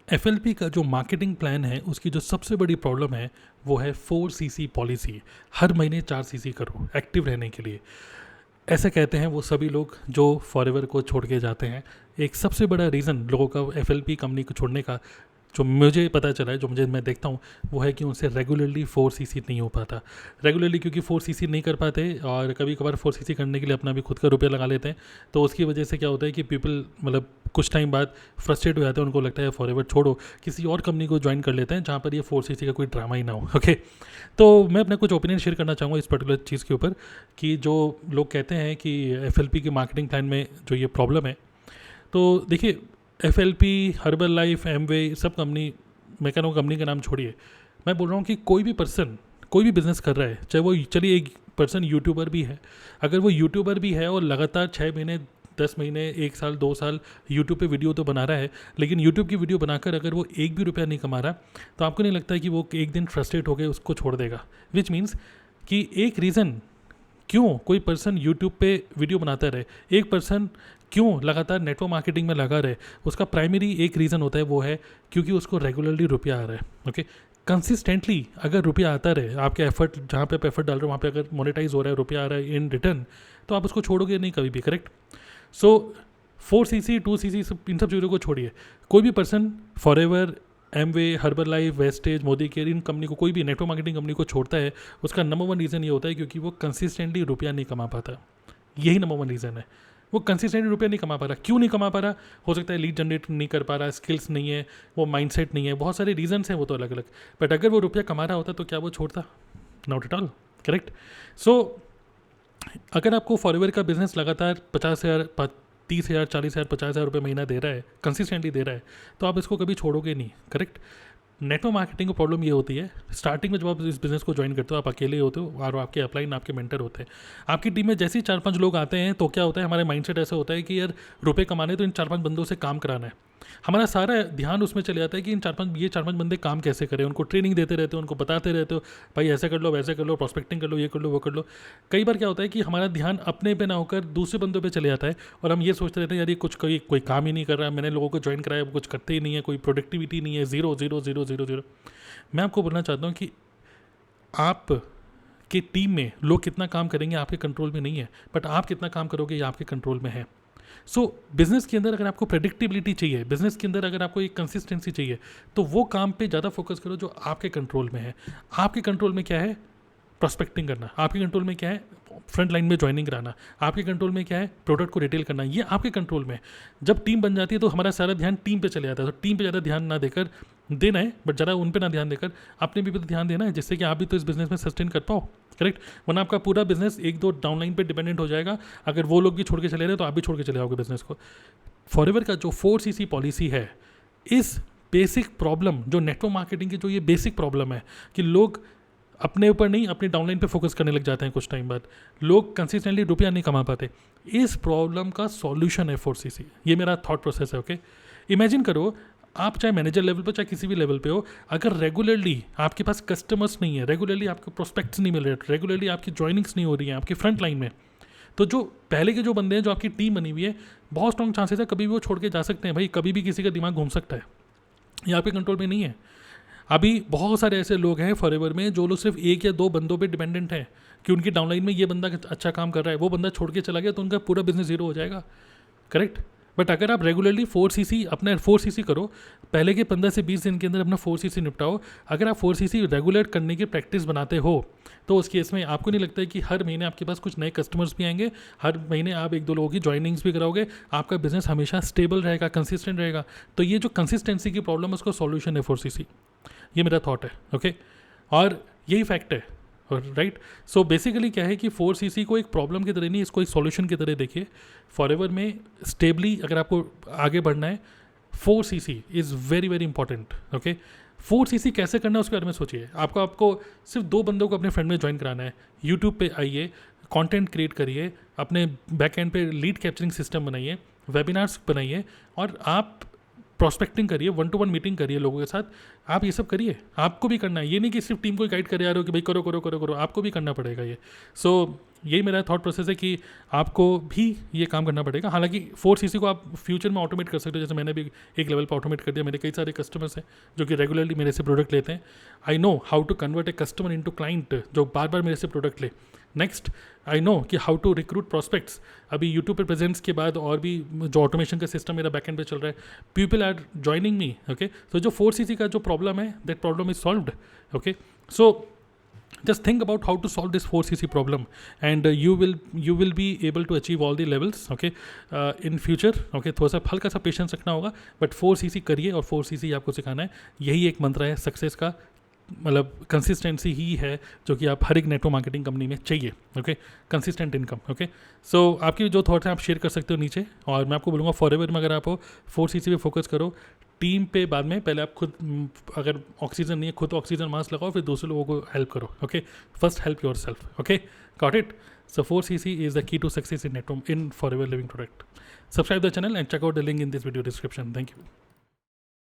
FLP का जो marketing plan है उसकी जो सबसे बड़ी प्रॉब्लम है वो है 4CC पॉलिसी। हर महीने 4CC करो एक्टिव रहने के लिए। ऐसे कहते हैं वो सभी लोग जो फॉरएवर को छोड़ के जाते हैं। एक सबसे बड़ा रीज़न लोगों का एफएलपी कंपनी को छोड़ने का जो मुझे पता चला है, जो मैं देखता हूँ, वो है कि उनसे रेगुलरली 4CC नहीं हो पाता। रेगुलरली क्योंकि 4CC नहीं कर पाते और कभी कभार 4CC करने के लिए अपना भी खुद का रुपया लगा लेते हैं, तो उसकी वजह से क्या होता है कि पीपल मतलब कुछ टाइम बाद फ्रस्ट्रेट हो जाते हैं, उनको लगता है फॉरएवर छोड़ो किसी और कंपनी को ज्वाइन कर लेते हैं जहाँ पर ये 4CC का कोई ड्रामा ही ना हो। ओके, तो मैं अपना कुछ ओपिनियन शेयर करना चाहूँगा इस पर्टिकुलर चीज़ के ऊपर कि जो लोग कहते हैं कि एफएलपी के मार्केटिंग प्लान में जो ये प्रॉब्लम है, तो देखिए एफएलपी, हर्बल लाइफ, एमवे, सब कंपनी, मैं कह रहा हूँ कंपनी का नाम छोड़िए, मैं बोल रहा हूँ कि कोई भी पर्सन कोई भी बिज़नेस कर रहा है, चाहे वो चलिए एक पर्सन यूट्यूबर भी है, अगर वो यूट्यूबर भी है और लगातार 6 महीने 10 महीने 1 साल 2 साल यूट्यूब पे वीडियो तो बना रहा है, लेकिन यूट्यूब की वीडियो बनाकर अगर वो एक भी रुपया नहीं कमा रहा, तो आपको नहीं लगता है कि वो एक दिन फ्रस्ट्रेट होकर उसको छोड़ देगा? विच मीन्स कि एक रीज़न क्यों कोई पर्सन यूट्यूब पे वीडियो बनाता रहे, एक पर्सन क्यों लगातार नेटवर्क मार्केटिंग में लगा रहे, उसका प्राइमरी एक रीज़न होता है, वो है क्योंकि उसको रेगुलरली रुपया आ रहा है। ओके, कंसिस्टेंटली अगर रुपया आता रहे, आपके एफर्ट जहाँ पे आप एफर्ट डाल रहे हो वहाँ पे अगर मोनेटाइज हो रहा है, रुपया आ रहा है इन रिटर्न, तो आप उसको छोड़ोगे नहीं कभी भी। करेक्ट। सो 4CC 2CC इन सब चीज़ों को छोड़िए, कोई भी person forever, Amway, Herbalife, Vestige, Modicare, इन कंपनी को, कोई भी नेटवर्क मार्केटिंग कंपनी को छोड़ता है, उसका नंबर 1 रीज़न ये होता है क्योंकि वो कंसिस्टेंटली रुपया नहीं कमा पाता। यही नंबर 1 रीज़न है, वो कंसिस्टेंटली रुपया नहीं कमा पा रहा। क्यों नहीं कमा पा रहा? हो सकता है लीड जनरेट नहीं कर पा रहा, स्किल्स नहीं है, वो माइंडसेट नहीं है, बहुत सारे रीजंस हैं वो तो अलग अलग। बट अगर वो रुपया कमा रहा होता तो क्या वो छोड़ता? Not at all. करेक्ट। सो अगर आपको फॉरएवर का बिजनेस लगातार 50,000, 30,000, 40,000, 50,000 रुपये महीना दे रहा है, कंसिस्टेंटली दे रहा है, तो आप इसको कभी छोड़ोगे नहीं। करेक्ट। नेटवर्क मार्केटिंग की प्रॉब्लम ये होती है, स्टार्टिंग में जब आप इस बिज़नेस को ज्वाइन करते हो, आप अकेले होते हो और आपके अपलाइन आपके मेंटर होते हैं। आपकी टीम में जैसे ही 4-5 लोग आते हैं तो क्या होता है, हमारे माइंडसेट ऐसा होता है कि यार रुपए कमाने तो इन 4-5 बंदों से काम कराना है। हमारा सारा ध्यान उसमें चले जाता है कि इन 4-5 बंदे काम कैसे करें, उनको ट्रेनिंग देते रहते हो, उनको बताते रहते हो, भाई ऐसे कर लो, वैसे कर लो, प्रॉस्पेक्टिंग कर लो, ये कर लो, वो कर लो। कई बार क्या होता है कि हमारा ध्यान अपने पे ना होकर दूसरे बंदों पे चले जाता है और हम ये सोचते रहते हैं यार ये कुछ कोई काम ही नहीं कर रहा, मैंने लोगों को ज्वाइन कराया, वो कुछ करते ही नहीं है, कोई प्रोडक्टिविटी नहीं है, 0 0 0 0 0। मैं आपको बोलना चाहता हूँ कि आप की टीम में लोग कितना काम करेंगे आपके कंट्रोल में नहीं है, बट आप कितना काम करोगे ये आपके कंट्रोल में है। सो बिजनेस के अंदर अगर आपको प्रेडिक्टेबिलिटी चाहिए, बिजनेस के अंदर अगर आपको एक कंसिस्टेंसी चाहिए, तो वो काम पे ज़्यादा फोकस करो जो आपके कंट्रोल में है। आपके कंट्रोल में क्या है? प्रोस्पेक्टिंग करना। आपके कंट्रोल में क्या है? फ्रंट लाइन में ज्वाइनिंग कराना। आपके कंट्रोल में क्या है? प्रोडक्ट को रिटेल करना। ये आपके कंट्रोल में। जब टीम बन जाती है तो हमारा सारा ध्यान टीम पे चले जाता है, तो टीम पे ज़्यादा ध्यान ना देकर देना है, बट ज़्यादा उन पे ना ध्यान देकर अपने भी तो ध्यान देना है, जिससे कि आप भी तो इस बिज़नेस में सस्टेन कर पाओ। करेक्ट। वरना आपका पूरा बिजनेस 1-2 डाउनलाइन पे डिपेंडेंट हो जाएगा। अगर वो लोग भी छोड़ के चले रहे तो आप भी छोड़ के चले जाओगे बिजनेस को। फॉरएवर का जो 4CC पॉलिसी है, इस बेसिक प्रॉब्लम जो नेटवर्क मार्केटिंग की जो ये बेसिक प्रॉब्लम है कि लोग अपने ऊपर नहीं अपनी डाउनलाइन पे फोकस करने लग जाते हैं, कुछ टाइम बाद लोग कंसिस्टेंटली रुपया नहीं कमा पाते। इस प्रॉब्लम का सॉल्यूशन है 4CC। ये मेरा थॉट प्रोसेस है। ओके, इमेजिन करो आप चाहे मैनेजर लेवल पे चाहे किसी भी लेवल पे हो, अगर रेगुलरली आपके पास कस्टमर्स नहीं है, रेगुलरली आपके प्रोस्पेक्ट्स नहीं मिल रहे, रेगुलरली आपकी ज्वाइनिंग्स नहीं हो रही हैं आपकी फ्रंट लाइन में, तो जो पहले के जो बंदे हैं, जो आपकी टीम बनी हुई है, बहुत स्ट्रॉन्ग चांसेस है कभी भी वो छोड़ के जा सकते हैं। भाई कभी भी किसी का दिमाग घूम सकता है, ये आपके कंट्रोल में नहीं है। अभी बहुत सारे ऐसे लोग हैं फॉरएवर में जो लोग सिर्फ 1 या 2 बंदों पे डिपेंडेंट हैं कि उनकी डाउनलाइन में ये बंदा अच्छा काम कर रहा है, वो बंदा छोड़ के चला गया तो उनका पूरा बिजनेस जीरो हो जाएगा। करेक्ट। बट अगर आप रेगुलरली 4CC अपना 4CC करो, पहले के 15 से 20 दिन के अंदर अपना 4CC निपटाओ। अगर आप 4CC रेगुलर करने की प्रैक्टिस बनाते हो तो उस केस में आपको नहीं लगता है कि हर महीने आपके पास कुछ नए कस्टमर्स भी आएंगे, हर महीने आप 1-2 लोगों की ज्वाइनिंग्स भी कराओगे, आपका बिजनेस हमेशा स्टेबल रहेगा, कंसिस्टेंट रहेगा। तो ये जो कंसिस्टेंसी की प्रॉब्लम है उसका सॉल्यूशन है 4CC। ये मेरा थॉट है। ओके, और यही फैक्ट है। राइट। सो बेसिकली क्या है कि 4CC को एक प्रॉब्लम की तरह नहीं, इसको एक सॉल्यूशन की तरह देखिए। फॉरएवर में स्टेबली अगर आपको आगे बढ़ना है, 4CC is very very important. Okay, 4CC कैसे करना है उसके बारे में सोचिए। आपको सिर्फ 2 बंदों को अपने फ्रेंड में ज्वाइन कराना है। यूट्यूब पे आइए, कंटेंट क्रिएट करिए, अपने बैक एंड पे लीड कैप्चरिंग सिस्टम बनाइए, वेबिनार्स बनाइए, और आप प्रॉस्पेक्टिंग करिए, 1-to-1 मीटिंग करिए लोगों के साथ, आप ये सब करिए, आपको भी करना है। ये नहीं कि सिर्फ टीम को गाइड करे आ रहे हो कि भाई करो करो करो करो, आपको भी करना पड़ेगा ये। सो यही मेरा थॉट प्रोसेस है कि आपको भी ये काम करना पड़ेगा। हालांकि 4cc को आप फ्यूचर में ऑटोमेट कर सकते हो, जैसे मैंने भी एक लेवल पर ऑटोमेट कर दिया। मेरे कई सारे कस्टमर्स हैं जो कि रेगुलरली मेरे से प्रोडक्ट लेते हैं। I know how to convert a customer into client जो बार बार मेरे से प्रोडक्ट ले। नेक्स्ट, आई नो कि हाउ टू रिक्रूट प्रॉस्पेक्ट्स। अभी यूट्यूब पे प्रेजेंस के बाद और भी जो ऑटोमेशन का सिस्टम मेरा बैकएंड पे चल रहा है, people are joining me. Okay, so जो 4cc का जो प्रॉब्लम है, that problem is solved. Okay, so just think about how to solve this 4cc problem, and you will be able to achieve all the levels, okay, in future। okay, थोड़ा सा हल्का सा patience रखना होगा, but 4cc करिए और 4cc आपको सिखाना है। यही एक मंत्र है सक्सेस का, मतलब कंसिस्टेंसी ही है जो कि आप हर एक नेटवर्क मार्केटिंग कंपनी में चाहिए। Okay, consistent income. ओके, सो आपकी जो थॉट्स हैं आप शेयर कर सकते हो नीचे, और मैं आपको बोलूँगा फॉरएवर में अगर आप 4cc पे फोकस करो, टीम पे बाद में, पहले आप खुद, अगर ऑक्सीजन नहीं है खुद ऑक्सीजन मास्क लगाओ, फिर दूसरे लोगों को हेल्प करो। Okay, first help yourself. Okay, got it. So 4cc is the key to success in network in forever living product. Subscribe the channel and check out the link in this video description. Thank you.